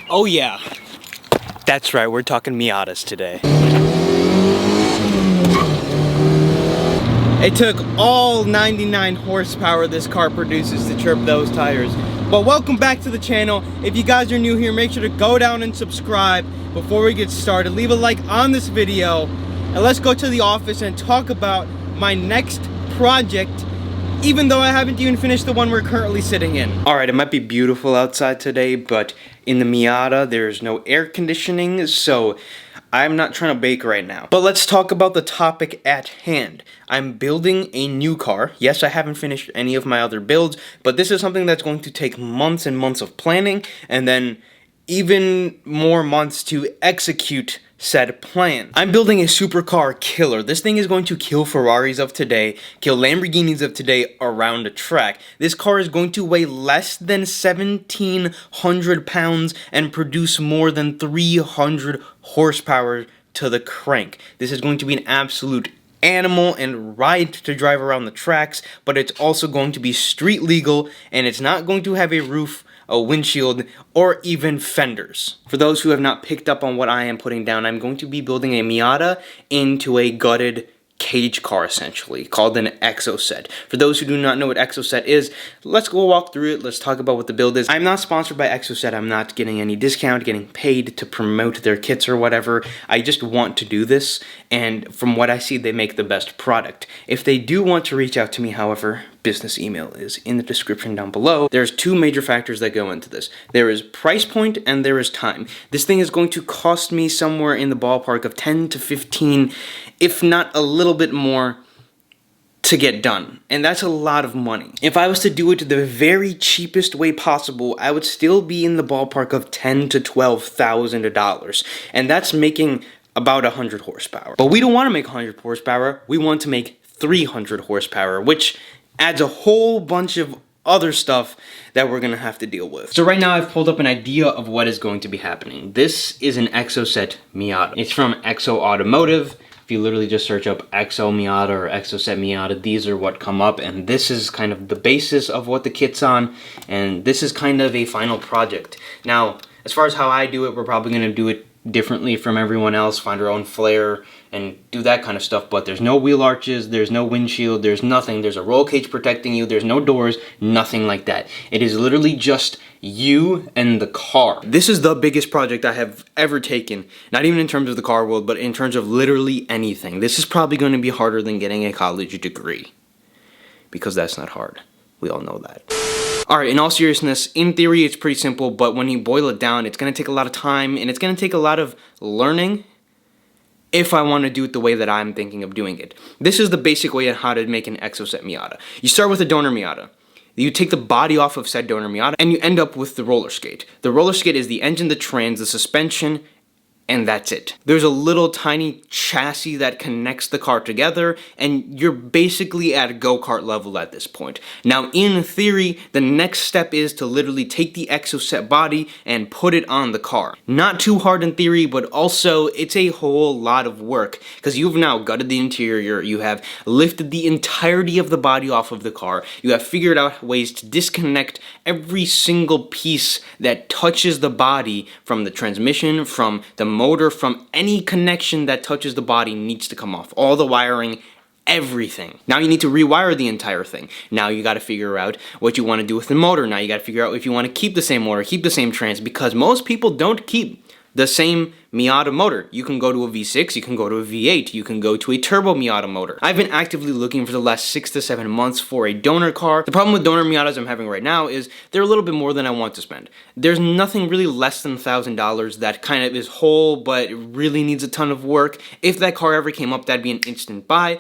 Oh yeah, that's right, we're talking Miatas today. It took all 99 horsepower this car produces to chirp those tires. But welcome back to the channel. If you guys are new here, make sure to go down and subscribe. Before we get started, leave a like on this video, and let's go to the office and talk about my next project, even though I haven't even finished the one we're currently sitting in. Alright, it might be beautiful outside today, but in the Miata, there's no air conditioning, so I'm not trying to bake right now. But let's talk about the topic at hand. I'm building a new car. Yes, I haven't finished any of my other builds, but this is something that's going to take months and months of planning, and then even more months to execute said plan. I'm building a supercar killer. This thing is going to kill Ferraris of today, kill Lamborghinis of today around the track. This car is going to weigh less than 1,700 pounds and produce more than 300 horsepower to the crank. This is going to be an absolute animal and ride to drive around the tracks, but it's also going to be street legal, and it's not going to have a roof, a windshield, or even fenders. For those who have not picked up on what I am putting down, I'm going to be building a Miata into a gutted cage car, essentially, called an Exocet. For those who do not know what Exocet is, let's go walk through it. Let's talk about what the build is. I'm not sponsored by Exocet. I'm not getting any discount, getting paid to promote their kits or whatever. I just want to do this, and from what I see, they make the best product. If they do want to reach out to me, however, business email is in the description down below. There's two major factors that go into this. There is price point and there is time. This thing is going to cost me somewhere in the ballpark of 10 to 15, if not a little bit more, to get done. And that's a lot of money. If I was to do it the very cheapest way possible, I would still be in the ballpark of $10,000 to $12,000. And that's making about 100 horsepower. But we don't want to make 100 horsepower. We want to make 300 horsepower, which adds a whole bunch of other stuff that we're gonna have to deal with. So right now I've pulled up an idea of what is going to be happening. This is an Exocet Miata. It's from Exo Automotive. If you literally just search up Exo Miata or Exocet Miata, these are what come up, and this is kind of the basis of what the kit's on, and this is kind of a final project. Now, as far as how I do it, we're probably gonna do it differently from everyone else, find our own flair and do that kind of stuff, but there's no wheel arches, there's no windshield, there's nothing, there's a roll cage protecting you, there's no doors, nothing like that. It is literally just you and the car. This is the biggest project I have ever taken, not even in terms of the car world, but in terms of literally anything. This is probably going to be harder than getting a college degree, because that's not hard. We all know that. Alright, in all seriousness, in theory it's pretty simple, but when you boil it down, it's going to take a lot of time, and it's going to take a lot of learning if I want to do it the way that I'm thinking of doing it. This is the basic way on how to make an Exocet Miata. You start with a donor Miata. You take the body off of said donor Miata, and you end up with the roller skate. The roller skate is the engine, the trans, the suspension, and that's it. There's a little tiny chassis that connects the car together, and you're basically at a go-kart level at this point. Now, in theory, the next step is to literally take the Exocet body and put it on the car. Not too hard in theory, but also it's a whole lot of work, because you've now gutted the interior, you have lifted the entirety of the body off of the car, you have figured out ways to disconnect every single piece that touches the body from the transmission, from the motor, from any connection that touches the body needs to come off. All the wiring, everything. Now you need to rewire the entire thing. Now you got to figure out what you want to do with the motor. Now you got to figure out if you want to keep the same motor, keep the same trans, because most people don't keep the same Miata motor. You can go to a V6, you can go to a V8, you can go to a turbo Miata motor. I've been actively looking for the last 6 to 7 months for a donor car. The problem with donor Miatas I'm having right now is they're a little bit more than I want to spend. There's nothing really less than $1,000 that kind of is whole, but really needs a ton of work. If that car ever came up, that'd be an instant buy.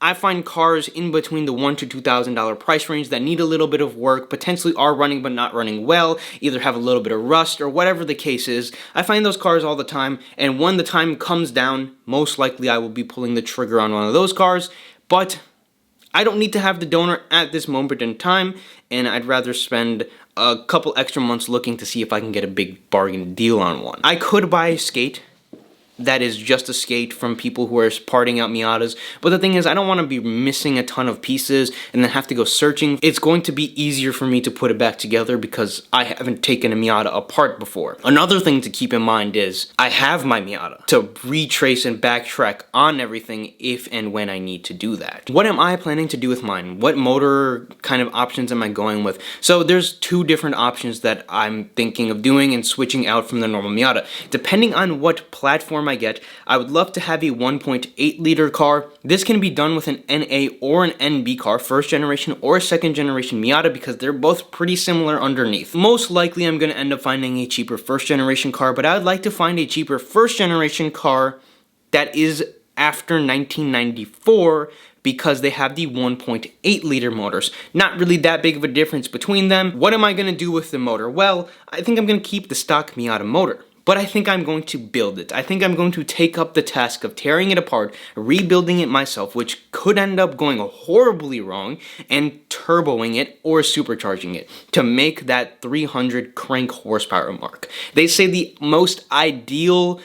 I find cars in between the $1,000 to $2,000 price range that need a little bit of work, potentially are running but not running well, either have a little bit of rust or whatever the case is. I find those cars all the time, and when the time comes down, most likely I will be pulling the trigger on one of those cars, but I don't need to have the donor at this moment in time, and I'd rather spend a couple extra months looking to see if I can get a big bargain deal on one. I could buy a skate that is just a skate from people who are parting out Miatas. But the thing is, I don't want to be missing a ton of pieces and then have to go searching. It's going to be easier for me to put it back together because I haven't taken a Miata apart before. Another thing to keep in mind is I have my Miata to retrace and backtrack on everything if and when I need to do that. What am I planning to do with mine? What motor kind of options am I going with? So there's two different options that I'm thinking of doing and switching out from the normal Miata. Depending on what platform I get, I would love to have a 1.8 liter car. This can be done with an NA or an NB car, first generation or second generation Miata, because they're both pretty similar underneath. Most likely I'm going to end up finding a cheaper first generation car, but I would like to find a cheaper first generation car that is after 1994 because they have the 1.8 liter motors. Not really that big of a difference between them. What am I going to do with the motor? Well, I think I'm going to keep the stock Miata motor. But I think I'm going to build it. I think I'm going to take up the task of tearing it apart, rebuilding it myself, which could end up going horribly wrong, and turboing it or supercharging it to make that 300 crank horsepower mark. They say the most ideal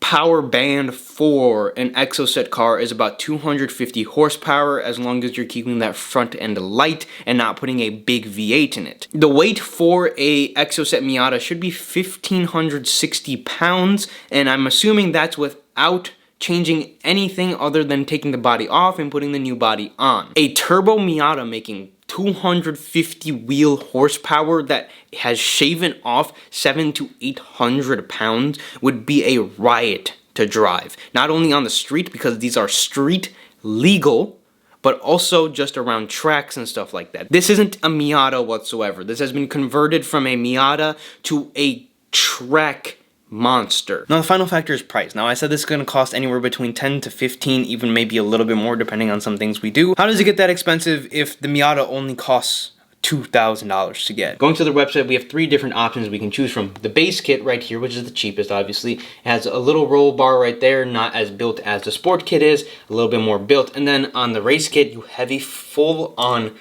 power band for an Exocet car is about 250 horsepower, as long as you're keeping that front end light and not putting a big V8 in it. The weight for a Exocet Miata should be 1,560 pounds, and I'm assuming that's without changing anything other than taking the body off and putting the new body on. A turbo Miata making 250 wheel horsepower that has shaven off 700 to 800 pounds would be a riot to drive. Not only on the street, because these are street legal, but also just around tracks and stuff like that. This isn't a Miata whatsoever. This has been converted from a Miata to a track monster. Now the final factor is price. Now I said this is going to cost anywhere between 10 to 15, even maybe a little bit more depending on some things we do. How does it get that expensive if the Miata only costs $2,000 to get? Going to the website, we have three different options we can choose from. The base kit right here, which is the cheapest obviously, it has a little roll bar right there, not as built as the sport kit is, a little bit more built. And then on the race kit, you have a full-on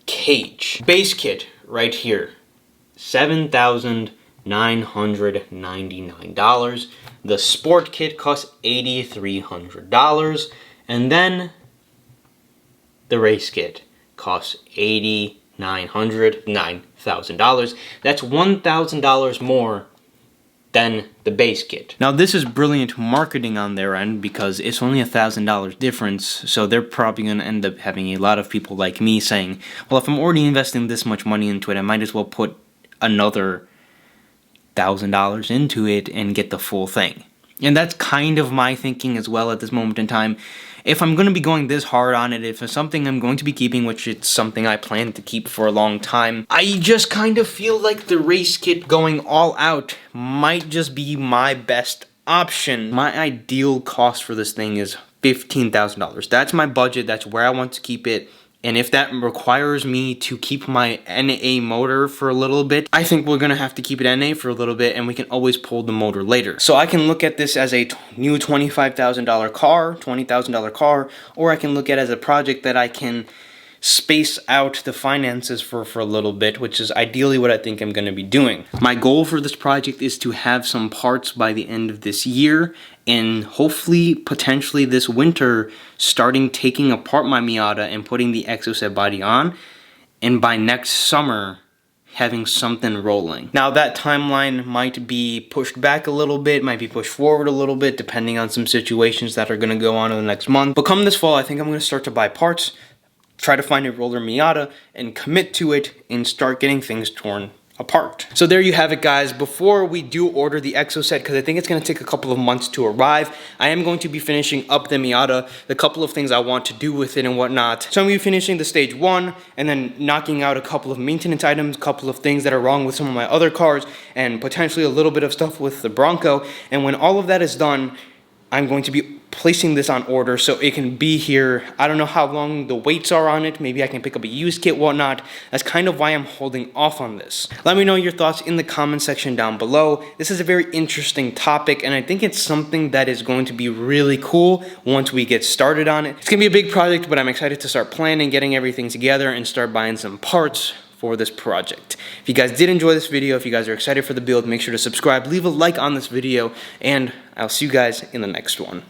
cage. Base kit right here, $7,999. The sport kit costs $8,300, and then the race kit costs $9,000. That's $1,000 more than the base kit. Now this is brilliant marketing on their end because it's only $1,000 difference, so they're probably going to end up having a lot of people like me saying, well, if I'm already investing this much money into it, I might as well put another $1,000 into it and get the full thing. And that's kind of my thinking as well at this moment in time. If I'm going to be going this hard on it, if it's something I'm going to be keeping, which it's something I plan to keep for a long time, I just kind of feel like the race kit going all out might just be my best option. My ideal cost for this thing is $15,000. That's my budget. That's where I want to keep it. And if that requires me to keep my NA motor for a little bit, I think we're going to have to keep it NA for a little bit, and we can always pull the motor later. So I can look at this as a new $25,000 car, $20,000 car, or I can look at it as a project that I can space out the finances for a little bit, which is ideally what I think I'm going to be doing. My goal for this project is to have some parts by the end of this year, and hopefully, potentially this winter, starting taking apart my Miata and putting the Exocet body on, and by next summer, having something rolling. Now that timeline might be pushed back a little bit, might be pushed forward a little bit, depending on some situations that are going to go on in the next month. But come this fall, I think I'm going to start to buy parts, try to find a roller Miata, and commit to it, and start getting things torn apart. So there you have it, guys. Before we do order the Exocet, because I think it's going to take a couple of months to arrive, I am going to be finishing up the Miata, the couple of things I want to do with it and whatnot. So I'm going to be finishing the stage 1, and then knocking out a couple of maintenance items, a couple of things that are wrong with some of my other cars, and potentially a little bit of stuff with the Bronco. And when all of that is done, I'm going to be placing this on order so it can be here. I don't know how long the waits are on it. Maybe I can pick up a used kit, whatnot. That's kind of why I'm holding off on this. Let me know your thoughts in the comment section down below. This is a very interesting topic, and I think it's something that is going to be really cool once we get started on it. It's going to be a big project, but I'm excited to start planning, getting everything together, and start buying some parts for this project. If you guys did enjoy this video, if you guys are excited for the build, make sure to subscribe, leave a like on this video, and I'll see you guys in the next one.